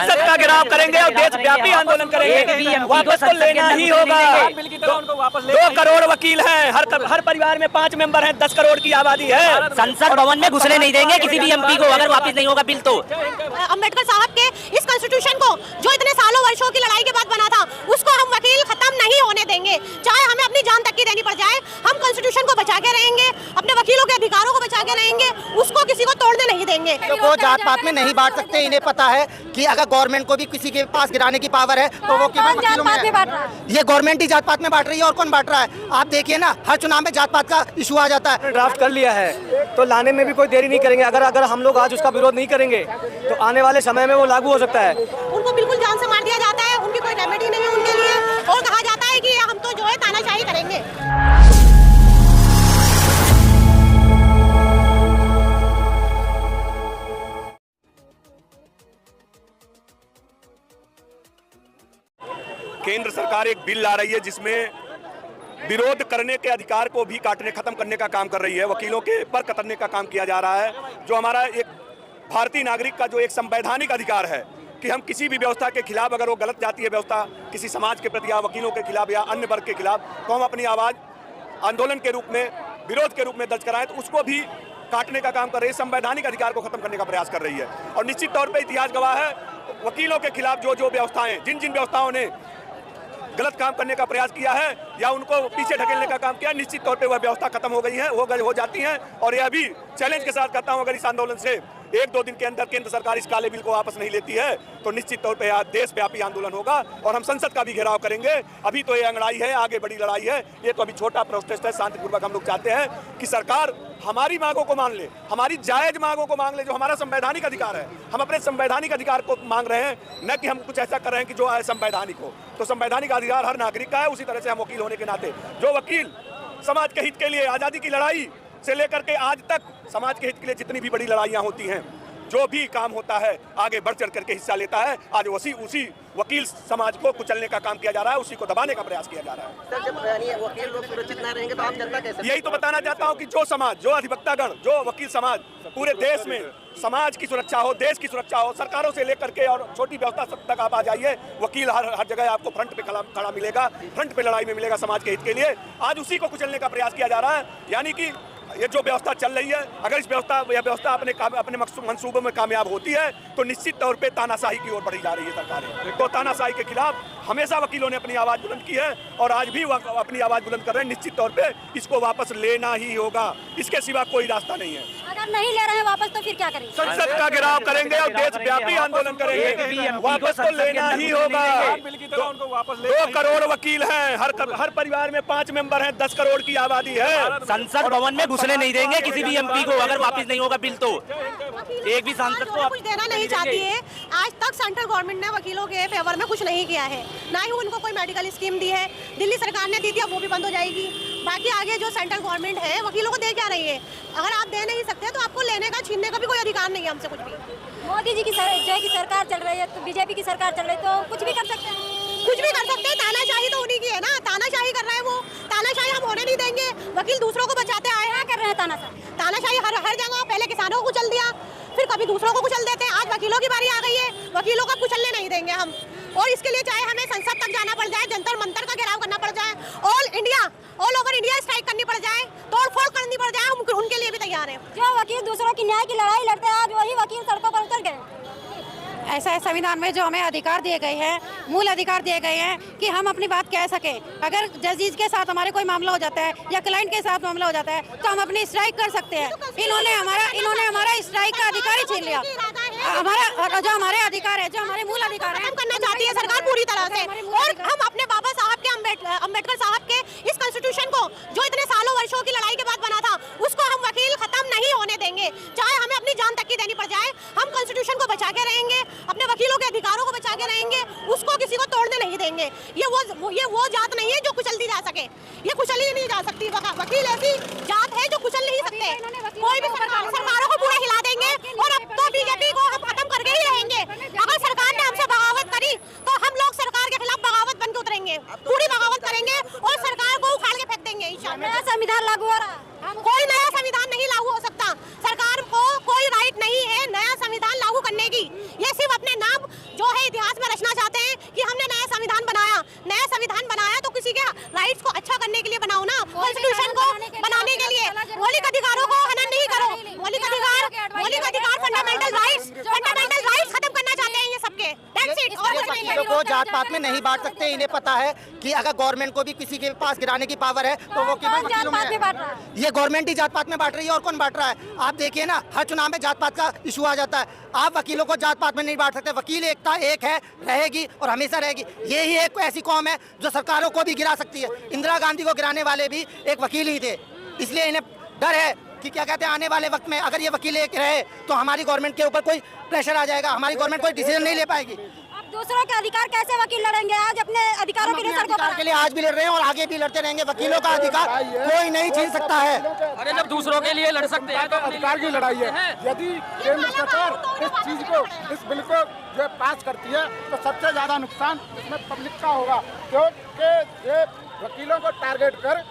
संसद का घेराव करेंगे और देशव्यापी आंदोलन करेंगे। वापस तो लेना ही होगा। 2 करोड़ वकील हैं, हर परिवार में 5 मेंबर हैं, 10 करोड़ की आबादी है। संसद भवन में घुसने नहीं देंगे किसी भी एमपी को अगर वापस नहीं होगा बिल तो। अम्बेडकर साहब के इस कॉन्स्टिट्यूशन को जो इतने सालों वर्षों की लड़ाई के बाद बना था, उसको हम वकील खत्म नहीं होने देंगे। चाहे हमें अपनी जान तक की देनी पड़ जाए, हम कॉन्स्टिट्यूशन को बचा के रहेंगे, अपने वकीलों के अधिकारों को बचा के रहेंगे, उसको किसी को तोड़ने नहीं देंगे। तो वो जात पात में नहीं बांट सकते। इन्हें पता है कि अगर गवर्नमेंट को भी किसी के पास गिराने की पावर है तो वो केवल वकीलों में है। ये गवर्नमेंट ही जात पात में बांट रही है और कौन बांट रहा है? आप देखिए ना, हर चुनाव में जात पात का इशू आ जाता है। ड्राफ्ट कर लिया है तो लाने में भी कोई देरी नहीं करेंगे। अगर हम लोग आज उसका विरोध नहीं करेंगे तो आने वाले समय में वो लागू हो सकता है। उनको बिल्कुल जान से मार दिया जाता है, उनकी कोई रेमेडी नहीं है उनके लिए, और कहा जाता है कि हम तो जो है तानाशाही करेंगे। केंद्र सरकार एक बिल ला रही है जिसमें विरोध करने के अधिकार को भी काटने खत्म करने का काम कर रही है। वकीलों के पर कतरने का काम किया जा रहा है, जो हमारा एक भारतीय नागरिक का जो एक संवैधानिक अधिकार है कि हम किसी भी व्यवस्था के खिलाफ, अगर वो गलत जाती है व्यवस्था किसी समाज के प्रति या वकीलों के खिलाफ या अन्य वर्ग के खिलाफ, तो हम अपनी आवाज़ आंदोलन के रूप में, विरोध के रूप में दर्ज कराएं, तो उसको भी काटने का काम कर रही है। संवैधानिक अधिकार को खत्म करने का प्रयास कर रही है। और निश्चित तौर पर इतिहास गवाह है, वकीलों के खिलाफ जो व्यवस्थाएं, जिन व्यवस्थाओं ने गलत काम करने का प्रयास किया है या उनको पीछे ढकेलने का काम किया, निश्चित तौर पे वह व्यवस्था खत्म हो गई है, हो जाती हैं। और यह भी चैलेंज के साथ करता हूं, अगर इस आंदोलन से 1-2 दिन के अंदर केंद्र सरकार इस काले बिल को वापस नहीं लेती है तो निश्चित तौर पे देशव्यापी आंदोलन होगा और हम संसद का भी घेराव करेंगे। अभी तो ये अंगड़ाई है, आगे बड़ी लड़ाई है। ये तो अभी छोटा प्रोटेस्ट है, शांतिपूर्वक हम लोग चाहते हैं कि सरकार हमारी मांगों को मान ले, हमारी जायज मांगों को मांग ले, जो हमारा संवैधानिक अधिकार है। हम अपने संवैधानिक अधिकार को मांग रहे हैं, न कि हम कुछ ऐसा कर रहे हैं कि जो संवैधानिक हो। तो संवैधानिक अधिकार हर नागरिक का है। उसी तरह से हम वकील होने के नाते, जो वकील समाज के हित के लिए, आज़ादी की लड़ाई से लेकर के आज तक समाज के हित के लिए जितनी भी बड़ी लड़ाइयाँ होती हैं, जो भी काम होता है, आगे बढ़ चढ़ करके हिस्सा लेता है। आज उसी वकील समाज को कुचलने का काम किया जा रहा है, उसी को दबाने का प्रयास किया जा रहा है। सर, जब वकील लोग सुरक्षित न रहेंगे तो आम जनता कैसे? यही तो बताना चाहता हूं कि जो समाज, जो अधिवक्तागण, जो वकील समाज, पूरे देश में समाज की सुरक्षा हो, देश की सुरक्षा हो, सरकारों से लेकर के और छोटी व्यवस्था तक आप आ जाइए, वकील हर जगह आपको फ्रंट पे खड़ा मिलेगा, फ्रंट पे लड़ाई में मिलेगा समाज के हित के लिए। आज उसी को कुचलने का प्रयास किया जा रहा है। यानी कि ये जो व्यवस्था चल रही है, अगर यह व्यवस्था अपने मंसूबों में कामयाब होती है तो निश्चित तौर पे तानाशाही की ओर बढ़ी जा रही है सरकारें। तो तानाशाही के खिलाफ हमेशा वकीलों ने अपनी आवाज़ बुलंद की है और आज भी अपनी आवाज़ बुलंद कर रहे हैं। निश्चित तौर पे इसको वापस लेना ही होगा, इसके सिवा कोई रास्ता नहीं है। अगर नहीं ले रहे हैं वापस तो फिर क्या करेंगे? संसद का घेराव करेंगे और देशव्यापी आंदोलन करेंगे। वापस तो लेना ही होगा। 2 करोड़ वकील हैं, हर परिवार में 5 मेंबर हैं, 10 करोड़ की आबादी है। संसद भवन में घुसने नहीं देंगे किसी भी एमपी को अगर वापस नहीं होगा बिल तो। एक भी सांसद को कुछ देना नहीं चाहती है। आज तक सेंट्रल गवर्नमेंट ने वकीलों के फेवर में कुछ नहीं किया है, ना ही उनको कोई मेडिकल स्कीम दी है। दिल्ली सरकार ने दी थी, अब वो भी बंद हो जाएगी। बाकी आगे जो सेंट्रल गवर्नमेंट है वकीलों को दे क्या रही है? अगर आप दे नहीं सकते तो आपको लेने का, छीनने का भी कोई अधिकार नहीं है हमसे कुछ भी। मोदी जी की सरकार चल रही है, तो बीजेपी की सरकार चल रही है, तो कुछ भी कर सकते हैं। कुछ भी कर सकते हैं। तानाशाही तो उन्हीं की है ना, तानाशाही कर रहे हैं वो। तानाशाही हम होने नहीं देंगे। वकील दूसरों को बचाते आए हैं, कर रहे हैं तानाशाही। तानाशाही हर जगह। पहले किसानों को कुचल दिया, फिर कभी दूसरों को कुचल देते हैं, आज वकीलों की बारी आ गई है। वकीलों को कुचलने नहीं देंगे हम, और इसके लिए चाहे हमें संसद तक जाना पड़ जाए, जंतर मंतर का घेराव करना पड़ जाए, ऑल ओवर इंडिया स्ट्राइक करनी पड़ जाए, तोड़फोड़ करनी पड़ जाए, हम उनके लिए भी तैयार हैं। जो वकील दूसरों की न्याय की लड़ाई लड़ते हैं, आज वही वकील सड़कों पर उतर गए। ऐसा है संविधान में जो हमें अधिकार दिए गए हैं, मूल अधिकार दिए गए हैं कि हम अपनी बात कह सकें। अगर जजीज के साथ हमारे कोई मामला हो जाता है या क्लाइंट के साथ मामला हो जाता है तो हम अपनी स्ट्राइक कर सकते हैं। इन्होंने हमारा स्ट्राइक का अधिकार ही छीन लिया। हमारा जो हमारे अधिकार है, जो हमारे मूल अधिकार है, करना चाहती है सरकार पूरी तरह से। और हम अपने बाबा साहब के, अम्बेडकर साहब के इस कॉन्स्टिट्यूशन को जो इतने सालों वर्षों की लड़ाई के बाद बना था, उसको हम वकील खत्म नहीं होने देंगे। चाहे हमें अपनी जान तक की देनी पड़ जाए, हम कॉन्स्टिट्यूशन को बचा के रहेंगे, अपने वकीलों के अधिकारों को बचा के रहेंगे, उसको किसी को तोड़ने नहीं देंगे। ये वो जात नहीं है जो कुचल दी जा सके, ये कुचली नहीं जा सकती। वकील ऐसी जात है जो कुचल नहीं सकते। कोई भी सरकारों को पूरा हिला देंगे और अब तो बीजेपी को हम खत्म करके ही रहेंगे। अगर सरकार ने हमसे बगावत करी तो हम लोग सरकार के खिलाफ बगावत बन के उतरेंगे, पूरी बगावत करेंगे और सरकार को उखाड़ के फेंक देंगे। नया संविधान लागू हो रहा है, कोई नया संविधान नहीं लागू हो सकता। सरकार को कोई राइट नहीं है नया संविधान लागू करने की। ये सिर्फ अपने नाम जो है मौलिक अधिकारों को हनन नहीं करो। मौलिक अधिकार फंडामेंटल राइट्स खत्म करना चाहते हैं ये सबके। That's it। और कुछ नहीं है। वकीलों को जात पात में नहीं बांट सकते। इन्हें पता है कि अगर गवर्नमेंट को भी किसी के पास गिराने की पावर है तो वो केवल वकीलों में है। ये गवर्नमेंट ही जात पात में बांट रही है और कौन बांट रहा है? आप देखिए ना, हर चुनाव में जात पात का इशू आ जाता है। आप वकीलों को जात पात में नहीं बांट सकते। वकील एकता एक है, रहेगी और हमेशा रहेगी। ये ही एक ऐसी कौम है जो सरकारों को भी गिरा सकती है। इंदिरा गांधी को गिराने वाले भी एक वकील ही थे। इसलिए इन्हें डर है कि क्या कहते हैं, आने वाले वक्त में अगर ये वकील एक रहे तो हमारी गवर्नमेंट के ऊपर कोई प्रेशर आ जाएगा, हमारी गवर्नमेंट कोई डिसीजन नहीं ले पाएगी। दूसरों के अधिकार कैसे वकील लड़ेंगे? आज अपने अधिकारों के लिए अधिकार के लिए आज भी लड़ रहे हैं और आगे भी लड़ते रहेंगे। वकीलों का अधिकार कोई नहीं छीन सकता है। अरे जब दूसरों के लिए लड़ सकते हैं तो अधिकार की लड़ाई है। यदि केंद्र सरकार इस चीज को, इस बिल को जो पास करती है तो सबसे ज्यादा नुकसान इसमें पब्लिक का होगा, क्योंकि ये वकीलों को टारगेट कर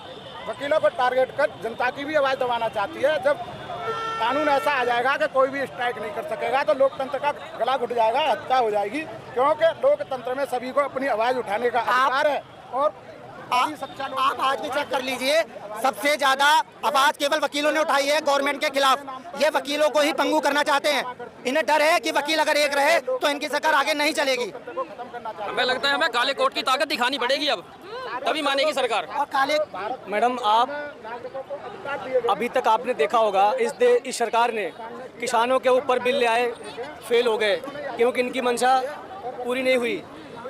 जनता की भी आवाज दबाना चाहती है। जब कानून ऐसा आ जाएगा कि कोई भी स्ट्राइक नहीं कर सकेगा तो लोकतंत्र का गला घुट जाएगा, हत्या हो जाएगी, क्योंकि लोकतंत्र में सभी को अपनी आवाज उठाने का अधिकार है। और आप आज भी चेक कर लीजिए, सबसे ज्यादा आवाज केवल वकीलों ने उठाई है गवर्नमेंट के खिलाफ। ये वकीलों को ही पंगु करना चाहते हैं। इन्हें डर है कि वकील अगर एक रहे तो इनकी सरकार आगे नहीं चलेगी। हमें लगता है हमें काले कोट की ताकत दिखानी पड़ेगी अब, तभी मानेगी सरकार। और काले मैडम, आप अभी तक आपने देखा होगा इस सरकार ने किसानों के ऊपर बिल ले आए, फेल हो गए क्योंकि इनकी मंशा पूरी नहीं हुई।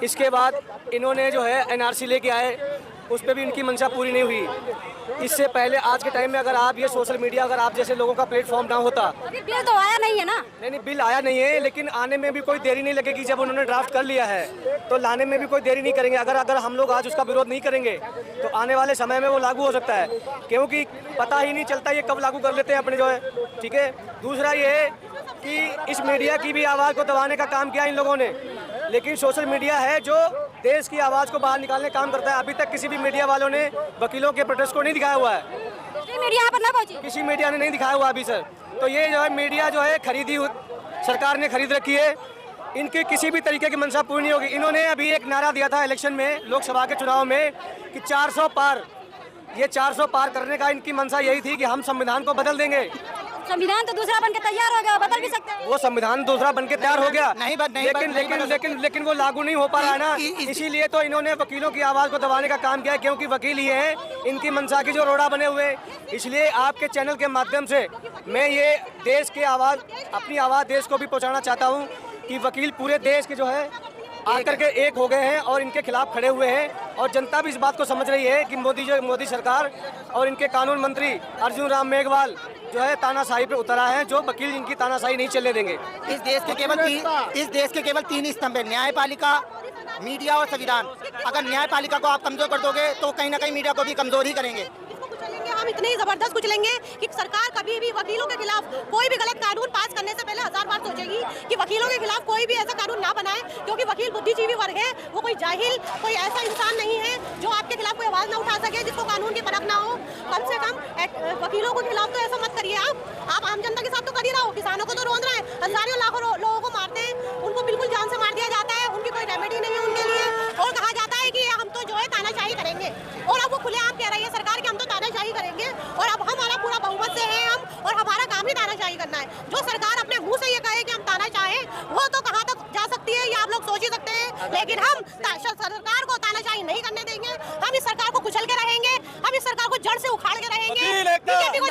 इसके बाद इन्होंने जो है NRC लेके आए, उस पर भी इनकी मंशा पूरी नहीं हुई। इससे पहले आज के टाइम में अगर आप ये सोशल मीडिया, अगर आप जैसे लोगों का प्लेटफॉर्म ना होता, अभी बिल तो आया नहीं है ना। नहीं, बिल आया नहीं है, लेकिन आने में भी कोई देरी नहीं लगेगी। जब उन्होंने ड्राफ्ट कर लिया है तो लाने में भी कोई देरी नहीं करेंगे। अगर हम लोग आज उसका विरोध नहीं करेंगे तो आने वाले समय में वो लागू हो सकता है, क्योंकि पता ही नहीं चलता ये कब लागू कर लेते हैं अपने जो है। ठीक है, दूसरा ये है कि इस मीडिया की भी आवाज़ को दबाने का काम किया इन लोगों ने, लेकिन सोशल मीडिया है जो देश की आवाज़ को बाहर निकालने का काम करता है। अभी तक किसी भी मीडिया वालों ने वकीलों के प्रोटेस्ट को नहीं दिखाया हुआ है, मीडिया पर ना पहुंची, किसी मीडिया ने नहीं दिखाया हुआ अभी सर। तो ये जो है मीडिया जो है सरकार ने खरीद रखी है। इनके किसी भी तरीके की मंशा पूरी नहीं होगी। इन्होंने अभी एक नारा दिया था इलेक्शन में, लोकसभा के चुनाव में, कि 400 पार। ये 400 पार करने का इनकी मंशा यही थी कि हम संविधान को बदल देंगे। संविधान तो दूसरा बन के तैयार हो गया, बदल भी सकते हैं। वो संविधान दूसरा बन के तैयार हो गया, लेकिन वो लागू नहीं हो पा रहा है ना। इसीलिए तो इन्होंने वकीलों की आवाज़ को दबाने का काम किया, क्योंकि वकील ही हैं इनकी मंशा की जो रोड़ा बने हुए। इसलिए आपके चैनल के माध्यम से मैं ये देश की आवाज़, अपनी आवाज़ देश को भी पहुँचाना चाहता हूँ कि वकील पूरे देश के जो है आकर के एक हो गए हैं और इनके खिलाफ खड़े हुए हैं। और जनता भी इस बात को समझ रही है कि मोदी सरकार और इनके कानून मंत्री अर्जुन राम मेघवाल जो है तानाशाही पे उतरा है, जो वकील इनकी तानाशाही नहीं चलने देंगे। इस देश के केवल 3 स्तंभ है, न्यायपालिका, मीडिया और संविधान। अगर न्यायपालिका को आप कमजोर कर दोगे तो कहीं ना कहीं मीडिया को भी कमजोर ही करेंगे। हम इतने जबरदस्त कुचलेंगे कि सरकार कभी भी वकीलों के खिलाफ कोई भी गलत कानून पास करने से पहले 1000 बार सोचेगी कि वकीलों के खिलाफ कोई भी ऐसा कानून ना बनाए, क्योंकि वकील बुद्धिजीवी वर्ग है। वो कोई जाहिल, कोई ऐसा इंसान नहीं है जो आपके खिलाफ कोई आवाज ना उठा सके, जिसको कानून की परख ना हो। कम से कम वकीलों के खिलाफ तो ऐसा मत करिए। आप आम जनता के साथ तो कर ही रहा हो। किसानों को तो रोन रहे हैं, हजारों लाखों लोगों को मारते हैं, उनको बिल्कुल जान से मार दिया जाता है, उनकी कोई रेमेडी नहीं है उनके लिए। और कहा जाता है कि हम तो जो है तानाशाही करेंगे, और अब वो खुलेआम कह रही है सरकार कि हम तो तानाशाही करेंगे। और अब हमारा पूरा बहुमत से है हम, और हमारा काम ही तानाशाही करना है। जो सरकार अपने मुंह से ये कहे कि हम ताना चाहें, वो तो कहाँ तक जा सकती है ये आप लोग सोच ही सकते हैं। लेकिन हम सरकार को तानाशाही नहीं करने देंगे। हम इस सरकार को कुचल के रहेंगे, हम इस सरकार को जड़ से उखाड़ के रहेंगे, बीजेपी को